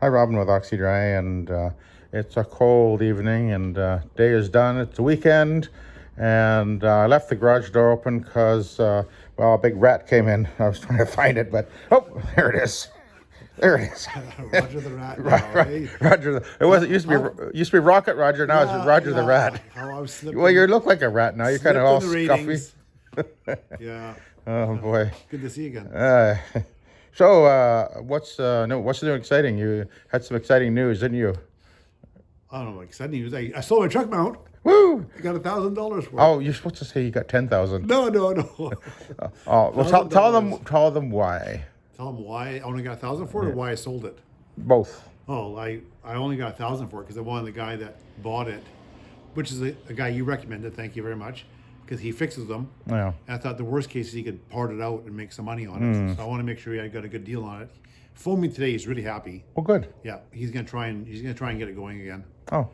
Hi, Robin with Oxy-Dry, and it's a cold evening, and day is done. It's the weekend, and I left the garage door open because, a big rat came in. I was trying to find it, but there it is. There it is. Roger the rat. Now, eh? Roger. It used to be Rocket Roger. Now it's Roger the Rat. How I was Well, you look like a rat now. You're kind of all the scuffy. ratings. Yeah. Oh boy. Good to see you again. What's new exciting? You had some exciting news, didn't you? I don't know, exciting news. I sold my truck mount. Woo! I got $1,000 for it. Oh, you're supposed to say you got 10,000. No. Oh, well, tell them why. Tell them why I only got 1,000 for it, or why I sold it. Both. Oh, I only got 1,000 for it because I wanted the guy that bought it, which is a guy you recommended. Thank you very much, because he fixes them. Yeah. And I thought the worst case is he could part it out and make some money on it. So I want to make sure I got a good deal on it. Phoned me today. He's really happy. Well, good. Yeah, he's gonna try and get it going again. Oh.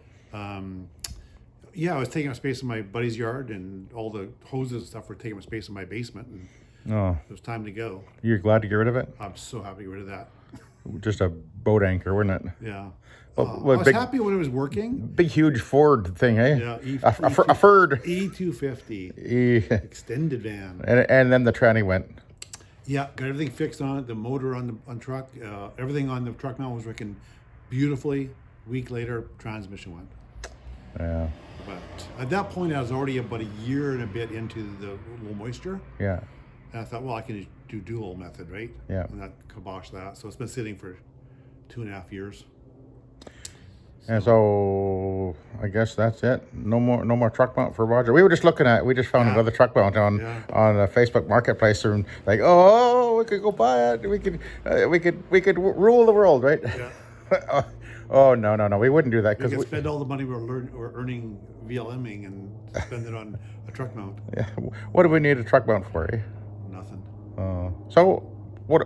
Yeah, I was taking up space in my buddy's yard, and all the hoses and stuff were taking up space in my basement, and Oh. it was time to go. You're glad to get rid of it? I'm so happy to get rid of that. Just a boat anchor, wasn't it? Yeah. Well, I was happy when it was working. Big, huge Ford thing, eh? Yeah, A Ford. E250 extended van. And then the tranny went. Yeah, got everything fixed on it. The motor on the truck, everything on the truck mount was working beautifully. A week later, transmission went. Yeah. But at that point, I was already about a year and a bit into the low moisture. Yeah. And I thought, well, I can do dual method, right? Yeah. And that kibosh that. So it's been sitting for 2.5 years. And so I guess that's it. No more truck mount for Roger. We just found another truck mount on a Facebook Marketplace, and like, oh, we could go buy it. We could rule the world, right? Yeah. Oh no, we wouldn't do that We could spend all the money we're earning VLMing and spend it on a truck mount. Yeah. What do we need a truck mount for? Eh? Nothing. So what?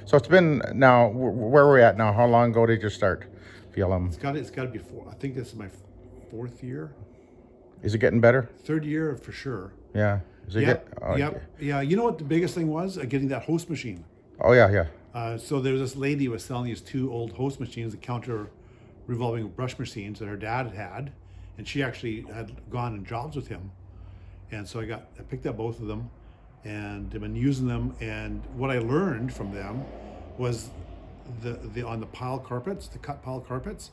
So it's been now. Where are we at now? How long ago did you start VLM? It's got to be four. I think this is my 4th year. Is it getting better? 3rd year for sure. Yeah. Is it Yeah. You know what the biggest thing was? Getting that host machine. Oh yeah. So there was this lady who was selling these 2 old host machines, the counter revolving brush machines that her dad had, and she actually had gone in jobs with him. And so I picked up both of them, and I've been using them. And what I learned from them was the on the pile carpets, the cut pile carpets,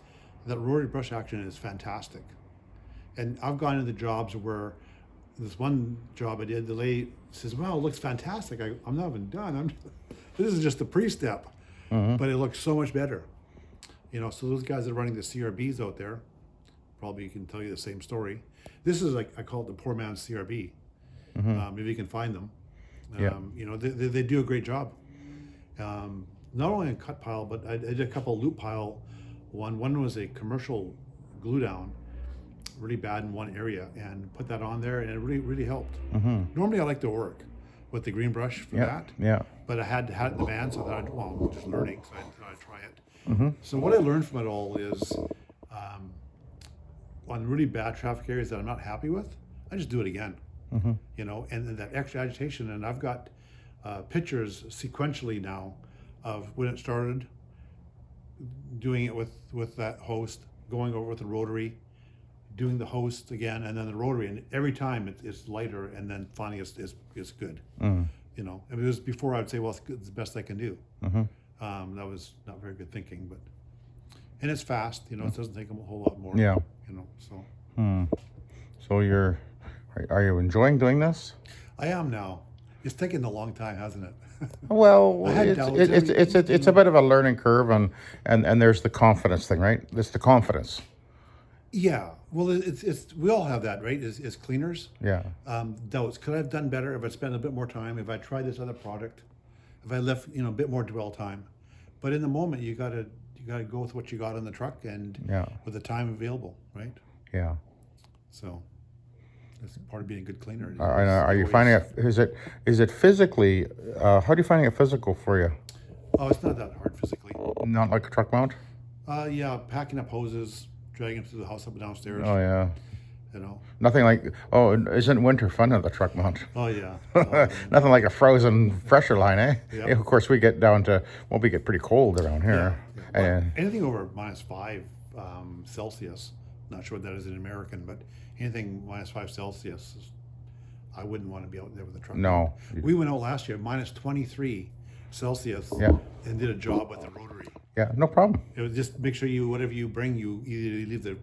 that rotary brush action is fantastic. And I've gone into jobs where this one job I did, the lady says, "Well, it looks fantastic." I'm not even done. This is just the pre-step, but it looks so much better. So those guys that are running the CRBs out there, probably can tell you the same story. This is like, I call it the poor man's CRB. If you can find them. They do a great job. Not only in cut pile, but I did a couple loop pile. One was a commercial glue down, really bad in one area, and put that on there, and it really helped. Normally I like to work with the green brush for that. Yeah. But I had it in the van, so I thought, I'm just learning, so I thought I'd try it. So what I learned from it all is, on really bad traffic areas that I'm not happy with, I just do it again. And then that extra agitation, and I've got pictures sequentially now of when it started, doing it with that host, going over with the rotary, doing the host again, and then the rotary, and every time it's lighter, and then finally it's good. It was before I would say, well, it's the best I can do. That was not very good thinking, and it's fast. It doesn't take them a whole lot more. Yeah. So. So are you enjoying doing this? I am now. It's taken a long time, hasn't it? Well, it's a bit of a learning curve, and there's the confidence thing, right? There's the confidence. Yeah. Well, it's we all have that, right? As cleaners. Yeah. Doubts. Could I have done better if I spent a bit more time? If I tried this other product? If I left a bit more dwell time? But in the moment, you gotta go with what you got on the truck and with the time available, right? Yeah. So that's part of being a good cleaner. Are you finding it? Is it physically? How are you finding it physical for you? Oh, it's not that hard physically. Not like a truck mount. Yeah, packing up hoses, dragging them through the house up and downstairs. Oh yeah. Nothing like, isn't winter fun at the truck mount? Oh yeah. Nothing like a frozen pressure line, eh? Yeah. Of course, we get pretty cold around here. Yeah. And Anything over -5 Celsius, not sure what that is in American, but anything -5 Celsius, I wouldn't want to be out there with a truck. no, We went out last year, -23 Celsius, Yeah. and did a job with the rotary. yeah, no problem. It was just make sure you, whatever you bring, you either leave the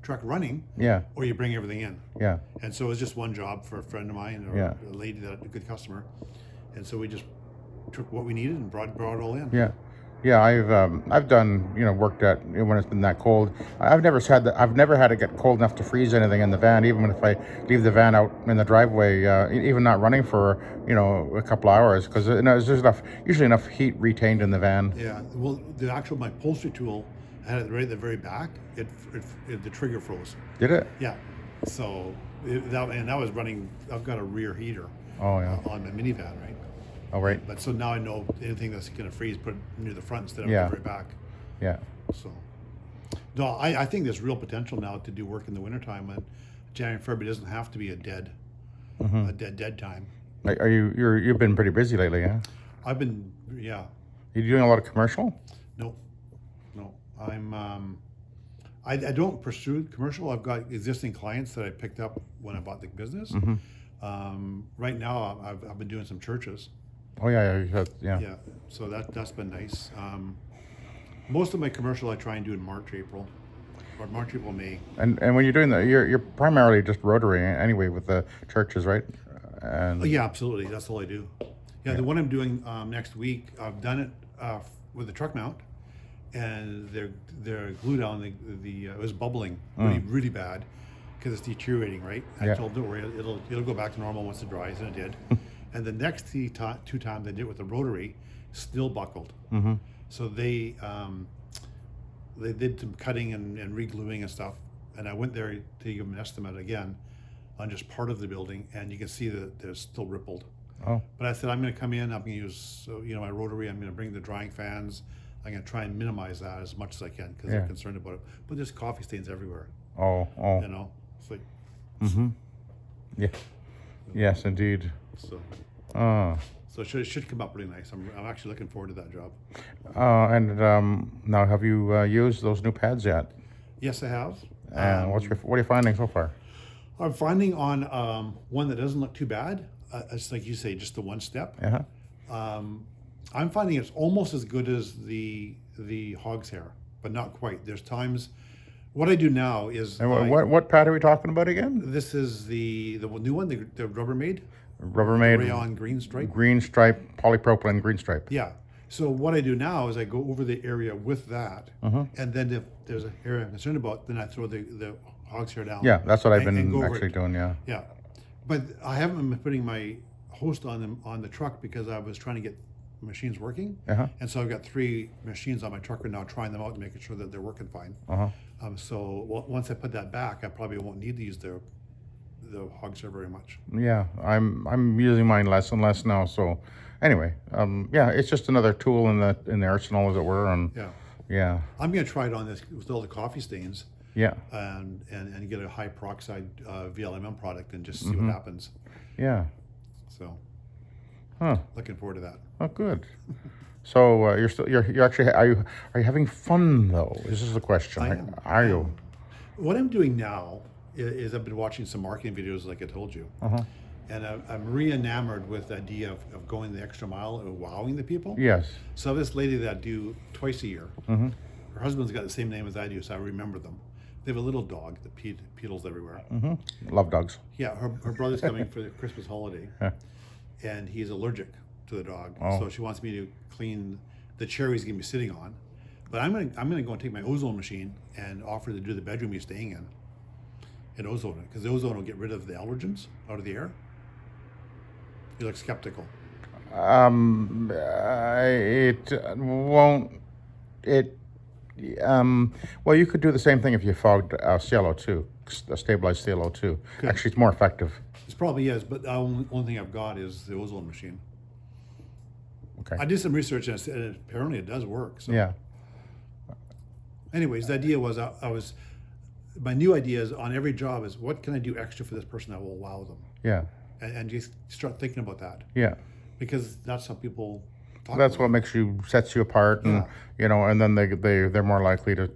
truck running, Yeah, or you bring everything in. yeah, And so it was just one job for a friend of mine, or Yeah. a lady that a good customer, and so we just took what we needed and brought it all in. yeah. Yeah, I've done, worked at, when it's been that cold. I've never had that. I've never had it get cold enough to freeze anything in the van, even if I leave the van out in the driveway, even not running for a couple hours, because there's usually enough heat retained in the van. Yeah. Well, my upholstery tool, I had it right at the very back. The trigger froze. Did it? Yeah. So that was running. I've got a rear heater Oh yeah. on my minivan, right? Oh right. But so now I know anything that's going to freeze, put it near the front instead of Yeah. the very back. Yeah. So, no, I think there's real potential now to do work in the wintertime when January and February doesn't have to be a dead time. Are you've been pretty busy lately, huh? I've been, yeah, You doing a lot of commercial? no. I don't pursue commercial. I've got existing clients that I picked up when I bought the business. Right now, I've been doing some churches. Oh yeah, yeah. Yeah, so that's been nice. Most of my commercial I try and do in March, April, May. And when you're doing that, you're primarily just rotary anyway with the churches, right? And Oh, yeah, absolutely. That's all I do. Yeah, the one I'm doing next week, I've done it with the truck mount, and they're glue down. It was bubbling really bad because it's deteriorating. Right. I Yeah. told them it'll go back to normal once it dries, and it did. And the next two times I did it with the rotary, still buckled. So they did some cutting and re-gluing and stuff, and I went there to give them an estimate again on just part of the building, and you can see that there's still rippled. oh But I said I'm going to come in. I'm going to use my rotary. I'm going to bring the drying fans. I'm going to try and minimize that as much as I can because Yeah. they're concerned about it. But there's coffee stains everywhere. oh It's like yeah, yes indeed. so. Uh, So it should come up really nice. I'm actually looking forward to that job. and now have you used those new pads yet? Yes, I have. And what are you finding so far? I'm finding on one that doesn't look too bad. It's like you say, just the one step. Uh-huh. I'm finding it's almost as good as the hog's hair, but not quite. There's times. What I do now is And what pad are we talking about again? this is the new one, the Rubbermaid Rubbermaid rayon green stripe. green stripe polypropylene green stripe. Yeah. So what I do now is I go over the area with that, and then if there's an area I'm concerned about, then I throw the hog's hair down. Yeah, that's what I've and been go over actually it. doing. Yeah. Yeah, but I haven't been putting my host on the truck because I was trying to get machines working, Uh-huh. and so I've got 3 machines on my truck right now, trying them out and making sure that they're working fine. Uh-huh. So once I put that back, I probably won't need to use the hog's hair very much. Yeah, I'm using mine less and less now. So, anyway, yeah, it's just another tool in the arsenal, as it were. And Yeah, yeah, I'm gonna try it on this with all the coffee stains. yeah, And get a high peroxide VLMM product and just see what happens. yeah. So, Huh. looking forward to that. Oh, good. So you're actually are you having fun though? This is the question. I am. Are you? What I'm doing now is I've been watching some marketing videos, like I told you, and I'm re-enamored with the idea of going the extra mile and wowing the people. Yes. So this lady that I do twice a year, her husband's got the same name as I do, so I remember them. They have a little dog that peedles everywhere. Love dogs. Yeah, her brother's coming for the Christmas holiday, and he's allergic to the dog. Oh. So she wants me to clean the chair he's gonna be sitting on. But I'm gonna go and take my ozone machine and offer to do the bedroom he's staying in, and ozone it, because the ozone will get rid of the allergens out of the air. You look skeptical. It won't. It. Well, you could do the same thing if you fogged CO2, stabilized CO2. Good. Actually, it's more effective. It's probably is, but the only thing I've got is the ozone machine. Okay. I did some research and apparently it does work. So. Yeah. Anyways, the idea was my new idea is on every job is what can I do extra for this person that will wow them, Yeah. and just start thinking about that, Yeah. because that's how people talk That's about what sets you apart, and and then they're more likely to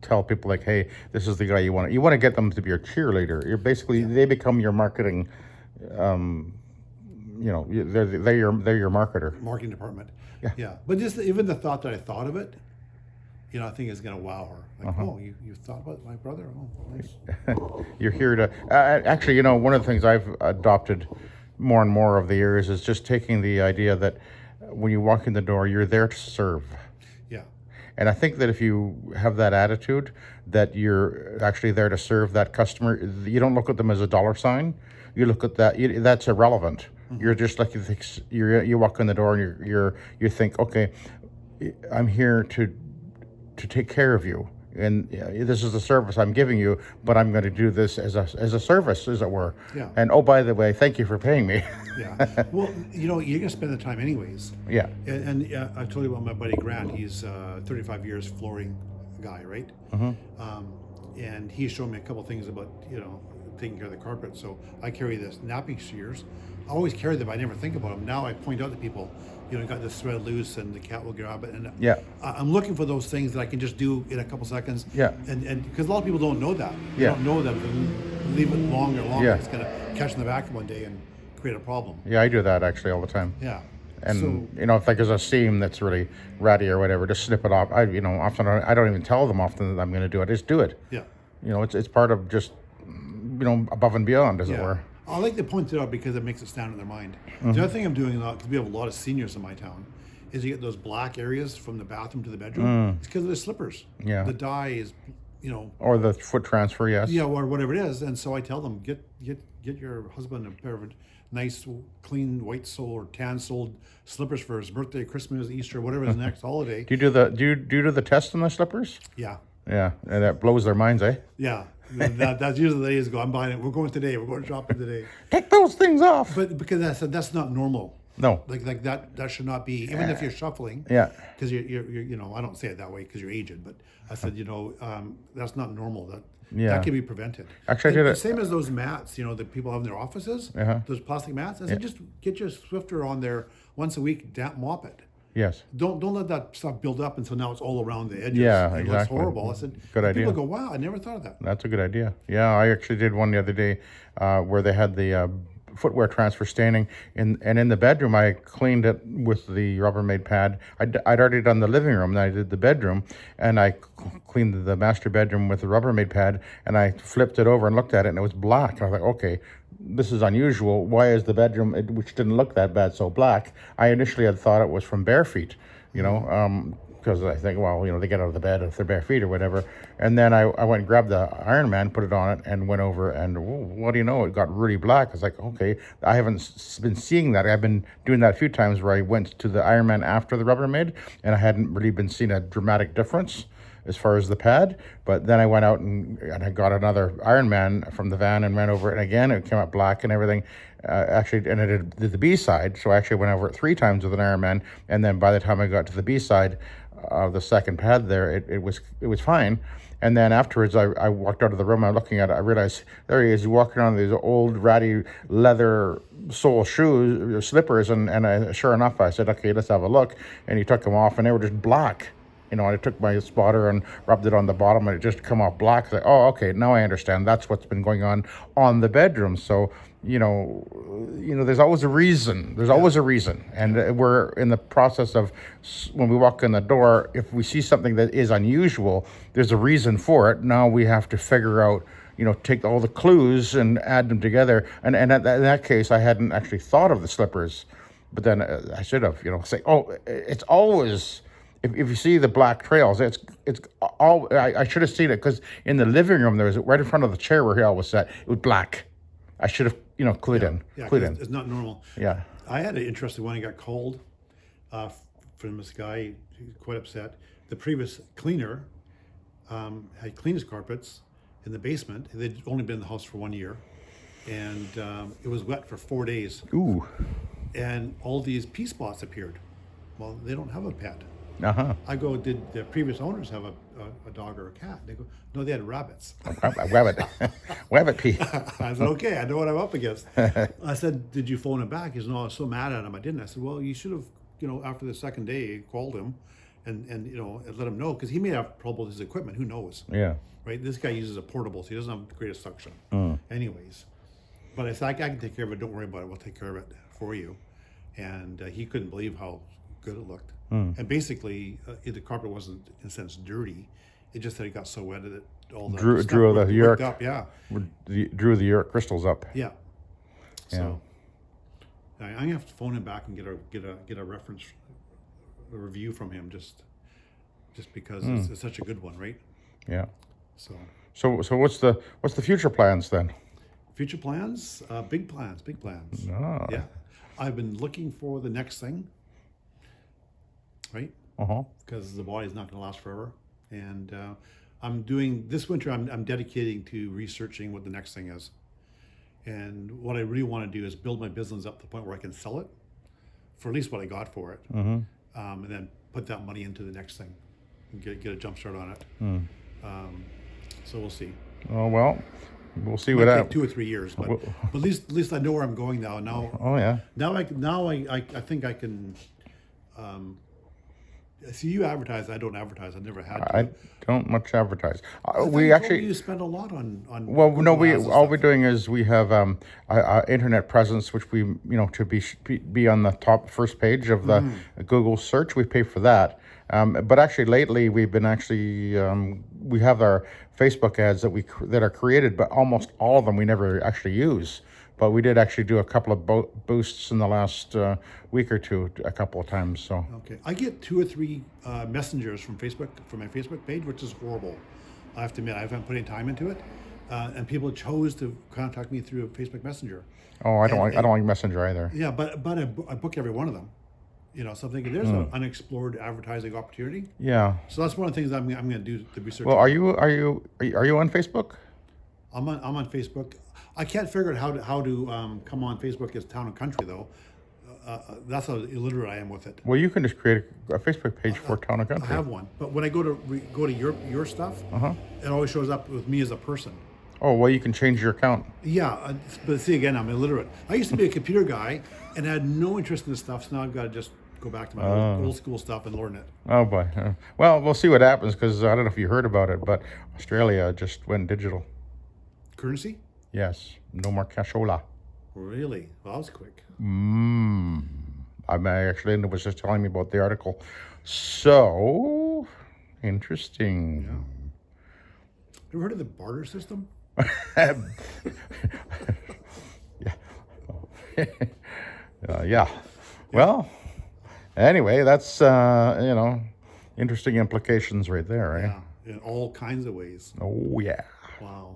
tell people like, hey, this is the guy you want. You want to get them to be your cheerleader. You're basically they become your marketing. They're your marketer. marketing department. Yeah. Yeah. But just even the thought that I thought of it, I think is going to wow her. Like, oh, you thought about my brother? Oh, nice. You're here to actually, one of the things I've adopted more and more of the years is just taking the idea that when you walk in the door, you're there to serve. Yeah. And I think that if you have that attitude, that you're actually there to serve that customer, you don't look at them as a dollar sign. You look at that; that's irrelevant. You're just like you walk in the door and you think, okay, I'm here to take care of you, and this is the service I'm giving you, but I'm going to do this as a service, as it were. Yeah. And oh, by the way, thank you for paying me. Yeah. Well, you're going to spend the time anyways. Yeah. And I told you about my buddy Grant. He's 35 years flooring guy, right? And he showed me a couple things about, taking care of the carpet. So I carry this napping shears. I always carry them. I never think about them. Now I point out to people, you got this thread loose and the cat will grab it. And Yeah. I'm looking for those things that I can just do in a couple seconds. Yeah. And because a lot of people don't know that. They Yeah. don't know that if they leave it longer, Yeah. it's going to catch in the vacuum one day and create a problem. Yeah, I do that actually all the time. Yeah. And if like there's a seam that's really ratty or whatever, just snip it off. Often I don't even tell them often that I'm going to do it. I just do it. Yeah. It's part of just above and beyond, as it were. I like to point it out because it makes it stand in their mind. The other thing I'm doing, because we have a lot of seniors in my town, is you get those black areas from the bathroom to the bedroom. It's because of the slippers. Yeah. The dye is, Or the foot transfer, yes. yeah, or whatever it is. And so I tell them, get your husband a pair of nice, clean white sole or tan soled slippers for his birthday, Christmas, Easter, whatever his next holiday. Do you do the test on the slippers? Yeah. Yeah, and that blows their minds, eh? Yeah. That's usually the days go, I'm buying it. We're going today. We're going shopping today. Take those things off. But because I said that's not normal. No. Like that should not be, even if you're shuffling. Yeah. Because you're I don't say it that way because you're aged, but I said, that's not normal. That can be prevented. Actually, I did it. Same as those mats, that people have in their offices, those plastic mats. I said, just get your Swifter on there once a week, mop it. Yes. Don't let that stuff build up until now it's all around the edges. Yeah, It's exactly. horrible. I said, Good idea. people go, wow, I never thought of that. That's a good idea. Yeah, I actually did one the other day where they had the footwear transfer staining, and in the bedroom I cleaned it with the Rubbermaid pad. I'd already done the living room, and I did the bedroom, and I cleaned the master bedroom with the Rubbermaid pad, and I flipped it over and looked at it, and it was black. I was like, okay, this is unusual. Why is the bedroom, which didn't look that bad, so black? I initially had thought it was from bare feet, because I think, well, they get out of the bed if they're bare feet or whatever. And then I went and grabbed the Iron Man, put it on it, and went over, and what do you know? It got really black. I was like, okay, I haven't been seeing that. I've been doing that a few times where I went to the Iron Man after the Rubbermaid, and I hadn't really been seeing a dramatic difference as far as the pad. But then I went out and I got another Iron Man from the van and ran over it, and again, it came out black and everything. Actually, and I did the B side, so I actually went over it 3 times with an Iron Man, and then by the time I got to the B side of the second pad there, it was fine. And then afterwards, I walked out of the room, I'm looking at it, I realized there he is, walking on these old ratty leather sole shoes, slippers, and sure enough, I said, okay, let's have a look. And he took them off, and they were just black. I took my spotter and rubbed it on the bottom, and it just come off black. It's like, oh, okay, now I understand. That's what's been going on the bedroom. So, there's always a reason. There's always a reason. And we're in the process of, when we walk in the door, if we see something that is unusual, there's a reason for it. Now we have to figure out, take all the clues and add them together. And in that case, I hadn't actually thought of the slippers, but then I should have, say, oh, it's always... If you see the black trails, it's all. I should have seen it because in the living room there was right in front of the chair where he always sat. It was black. I should have clued in. Yeah, Clued in. it's not normal. Yeah. I had an interesting one. He got called from this guy. He was quite upset. The previous cleaner had cleaned his carpets in the basement. They'd only been in the house for 1 year, and it was wet for 4 days. Ooh. And all these pea spots appeared. Well, they don't have a pet. Uh-huh. I go, did the previous owners have a dog or a cat? They go, no, they had rabbits. Rabbit. Rabbit pee. I said, okay, I know what I'm up against. I said, did you phone him back? He said, no, I was so mad at him, I didn't. I said, well, you should have after the second day, called him, and let him know, because he may have trouble with his equipment. Who knows? Yeah. Right. This guy uses a portable, so he doesn't have the greatest suction. Anyways, but I said, I can take care of it. Don't worry about it. We'll take care of it for you. And he couldn't believe how good it looked. And basically, the carpet wasn't, in a sense, dirty. It just that it got so wet that all the Drew stuff the worked uric up. Yeah. drew the uric crystals up. Yeah. So I'm gonna have to phone him back and get a reference, a review from him, just because it's such a good one, right? Yeah. So So what's the future plans then? future plans, big plans. Ah. Yeah, I've been looking for the next thing, right? Because the body's not going to last forever, and I'm doing this winter. I'm dedicating to researching what the next thing is, and what I really want to do is build my business up to the point where I can sell it for at least what I got for it, and then put that money into the next thing and get a jump start on it. So we'll see. Oh well, we'll see It what might that. take 2 or 3 years, but at least I know where I'm going now. Oh yeah. Now I think I can. See, you advertise. I don't advertise. I never had to. I don't much advertise. I thought We you told actually. me you spend a lot on. Well, no, Google Ads and all stuff. we're doing is we have a internet presence, which we to be on the top first page of the Google search. We pay for that, but actually lately we've been we have our Facebook ads that are created, but almost all of them we never actually use. But we did actually do a couple of boosts in the last week or two, a couple of times. So Okay, I get 2 or 3 messengers from Facebook, from my Facebook page, which is horrible. I have to admit, I haven't put any time into it, and people chose to contact me through a Facebook Messenger. I don't like Messenger either. Yeah, but I book every one of them. So I'm thinking there's an unexplored advertising opportunity. Yeah. So that's one of the things I'm going to do the research. Well, on. are you on Facebook? I'm on Facebook. I can't figure out how to come on Facebook as Town and Country though. That's how illiterate I am with it. Well, you can just create a Facebook page for Town and I Country. have one, but when I go to your stuff, it always shows up with me as a person. Oh, well, you can change your account. Yeah, but see again, I'm illiterate. I used to be a computer guy and had no interest in this stuff, so now I've got to just go back to my old school stuff and learn it. Oh boy. Well, we'll see what happens, because I don't know if you heard about it, but Australia just went digital. Currency? Yes, no more cashola. Really? Well, that was quick. Actually, Linda was just telling me about the article. So interesting. Ever heard of the barter system? Yeah. Well, anyway, that's interesting implications right there, right? Yeah, in all kinds of ways. Oh yeah. Wow.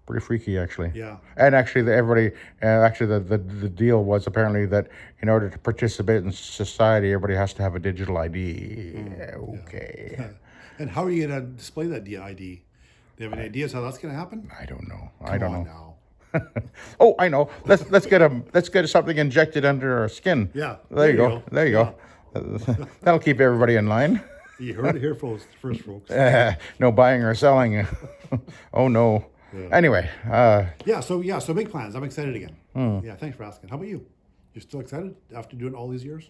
Pretty freaky, actually. Yeah. And actually, the deal was apparently that in order to participate in society, everybody has to have a digital ID. Okay. Yeah. And how are you going to display that ID? Do you have any ideas how that's going to happen? I don't know. Come I don't on know. now. Oh, I know. Let's get something injected under our skin. Yeah. There you go. There you go. That'll keep everybody in line. You heard it here first, folks. No buying or selling. Oh no. Yeah. Anyway. So big plans. I'm excited again. Yeah, thanks for asking. How about you? You're still excited after doing all these years?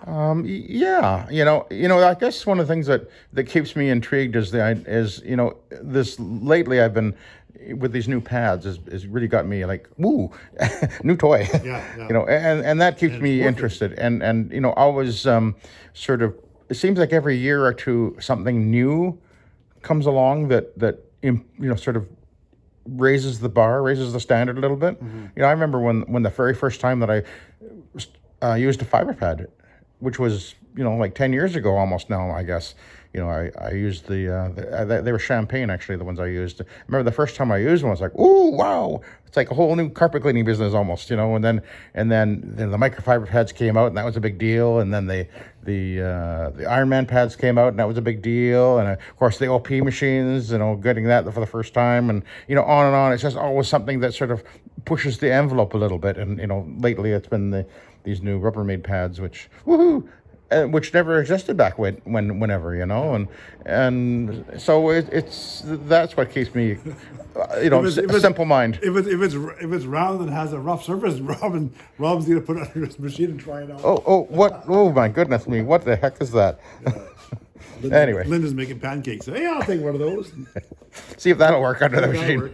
Yeah, I guess one of the things that keeps me intrigued is this lately I've been with these new pads is really got me like, woo, new toy. Yeah. And that keeps And me it's worth interested. And always sort of, it seems like every year or two something new comes along that sort of raises the standard a little bit. I remember when the very first time that I used a fiber pad, which was like 10 years ago almost now, I guess. I used they were champagne, actually, the ones I used. I remember the first time I used one, I was like, ooh, wow, it's like a whole new carpet cleaning business almost, and then the microfiber pads came out, and that was a big deal. And then the Ironman pads came out, and that was a big deal. And of course the OP machines, getting that for the first time, and on and on. It's just always something that sort of pushes the envelope a little bit. And lately it's been these new Rubbermaid pads, which, woohoo. which never existed back whenever, and so it's that's what keeps me, If it's- a simple mind. If it's round and has a rough surface, Robin's gonna put it under his machine and try it out. What? Oh my goodness me! What the heck is that? Anyway. Linda's making pancakes. Hey, I'll take one of those. See if that'll work under the That'll machine. work.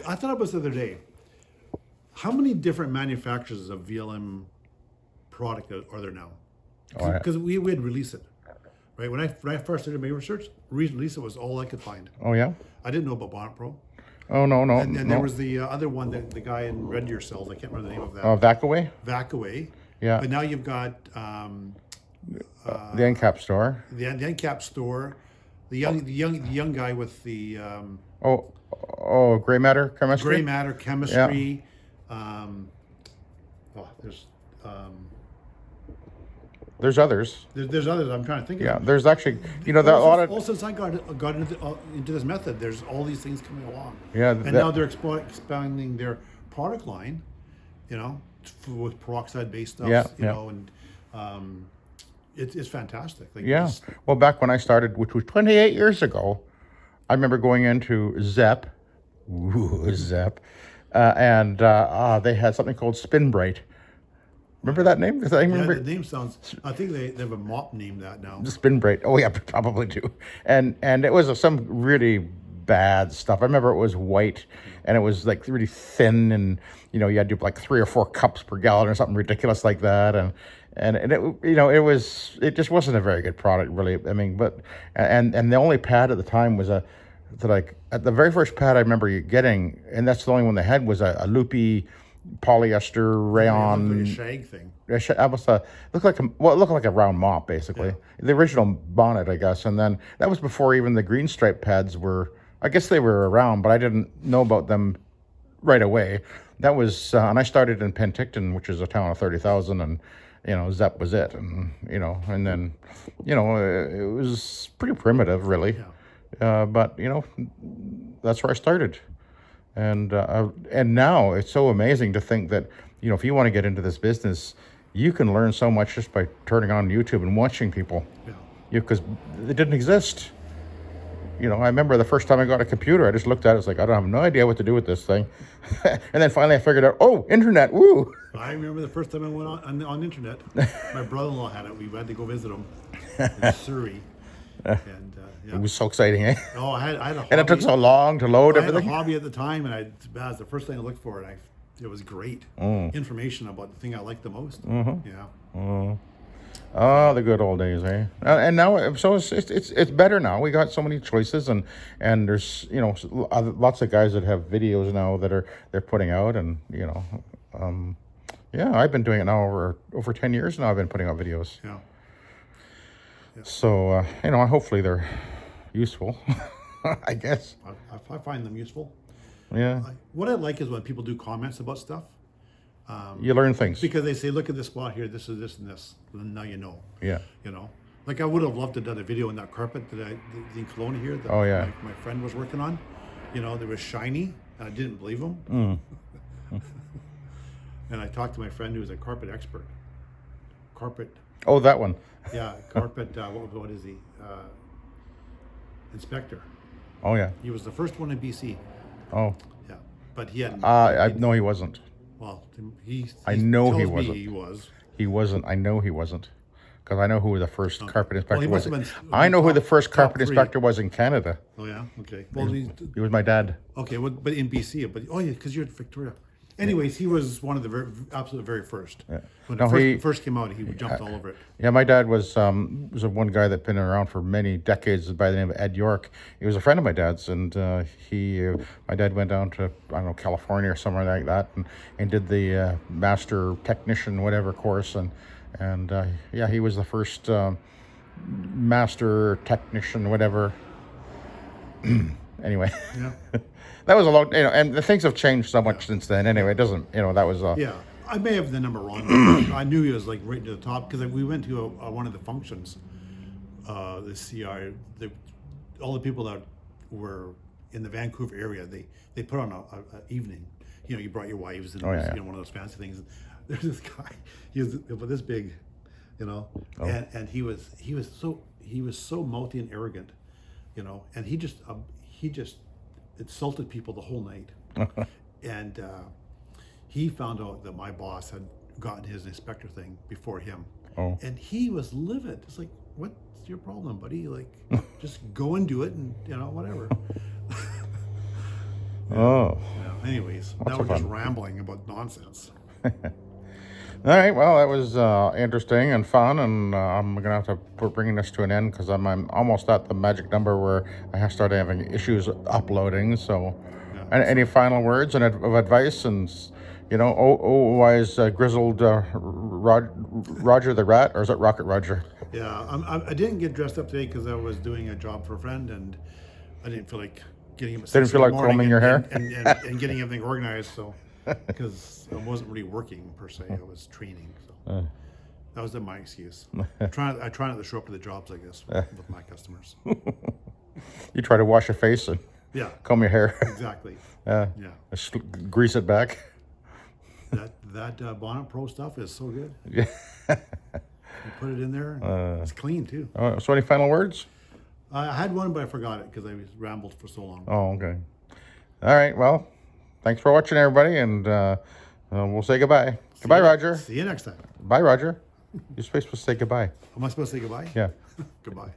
I thought about this the other day. How many different manufacturers of VLM product are there now? Oh, yeah. Because we would release it, right? When I first started my research, release it was all I could find. Oh yeah. I didn't know about Bonnet Pro. Oh no. And no. there was the other one, the guy in Red Deer Cells. I can't remember the name of that. Vacaway. Vacaway. Yeah. But now you've got The end cap store. the end cap store, the young guy with the Gray matter chemistry. gray matter chemistry. There's others. There's others. I'm trying to think. Yeah. Of. There's actually, there are a lot of. Since I got into this method, there's all these things coming along. Yeah, And now they're expanding their product line, with peroxide-based stuff. Yeah, and it's fantastic. Like, Yeah. Well, back when I started, which was 28 years ago, I remember going into Zepp, and they had something called Spin Bright. Remember that name? 'Cause I remember the name sounds. I think they have a mop named that now. Spin Bright. Oh yeah, probably do. And it was some really bad stuff. I remember it was white, and it was like really thin, and you had to do like 3 or 4 cups per gallon or something ridiculous like that, and it just wasn't a very good product really. I mean, but and the only pad at the time was the very first pad I remember getting, and that's the only one they had, was a loopy polyester rayon. Like a shag thing. It looked like a round mop basically. The original Bonnet, I guess, and then that was before even the green stripe pads were. I guess they were around, but I didn't know about them right away. That was, and I started in Penticton, which is a town of 30,000, and Zepp was it, and and then it was pretty primitive really, but that's where I started. And now it's so amazing to think that if you want to get into this business, you can learn so much just by turning on YouTube and watching people. Because it didn't exist. I remember the first time I got a computer, I just looked at it. It's like, I don't have no idea what to do with this thing. And then finally I figured out, internet, woo! I remember the first time I went on internet. My brother-in-law had it. We had to go visit him in Surrey. And It was so exciting, eh? Oh, I had a hobby. And it took so long to load I had everything. a hobby at the time, and that was the first thing I looked for, and it was great. Information about the thing I liked the most. Yeah. Oh, the good old days, eh? And now, so it's better now. We got so many choices, and there's lots of guys that have videos now that they're putting out, and I've been doing it now over 10 years now. I've been putting out videos. Yeah. So hopefully they're useful. I guess. I find them useful. Yeah. What I like is when people do comments about stuff. You learn things. Because they say, look at this spot here, this is this and this. And now you know. Yeah. Like I would have loved to have done a video on that carpet in Kelowna here that my friend was working on. There was shiny, and I didn't believe him. And I talked to my friend who was a carpet expert. Carpet. Oh, that one. Yeah, carpet. What is he? Inspector. Oh yeah. He was the first one in BC. Oh. Yeah, but he hadn't. No, he wasn't. Well, he know he tells me wasn't. He was. He wasn't. I know he wasn't. Because I know who the first carpet inspector he was. must have been I know who the first top carpet 3. inspector was in Canada. Oh yeah. Okay. Well, He was my dad. okay. Well, but in BC. But because you're in Victoria. Anyways, he was one of the absolute very first. Yeah. When No, it first came out, he jumped all over it. Yeah, my dad was a one guy that been around for many decades by the name of Ed York. He was a friend of my dad's, and my dad went down to, I don't know, California or somewhere like that, and did the master technician whatever course, and he was the first master technician whatever. Anyway. Yeah. That was a long, and the things have changed so much since then. Anyway, it doesn't, that was. Yeah, I may have the number wrong. I knew he was like right to the top because we went to one of the functions. The CI, all the people that were in the Vancouver area, they put on a evening. You brought your wives and one of those fancy things. There's this guy. He was about this big, you know. Oh. And he was so mouthy and arrogant, you know, and he just insulted people the whole night. And he found out that my boss had gotten his inspector thing before him. Oh. And he was livid. It's like, what's your problem, buddy? Like, just go and do it, and you know, whatever. Oh. Yeah. Anyways, Lots now of we're just fun. rambling about nonsense. All right, well, that was interesting and fun, and I'm gonna have to put bringing this to an end because I'm almost at the magic number where I have started having issues uploading. So, Yeah. any final words and of advice, and you know, wise grizzled Roger the Rat, or is it Rocket Roger? Yeah, I didn't get dressed up today because I was doing a job for a friend, and I didn't feel like getting up at Didn't 6 feel in the like morning combing your hair? and getting everything organized. So, because I wasn't really working per se, I was training. So that was my excuse. I try not to show up to the jobs, I guess, with my customers. You try to wash your face and Yeah, comb your hair, exactly. yeah, grease it back. That Bonnet Pro stuff is so good. Yeah. You put it in there, it's clean too. So, any final words? I had one, but I forgot it because I rambled for so long. Oh, okay. All right. Well, thanks for watching, everybody, and we'll say goodbye. Goodbye, Roger. See you next time. Bye, Roger. You're supposed to say goodbye. Am I supposed to say goodbye? Yeah. Goodbye.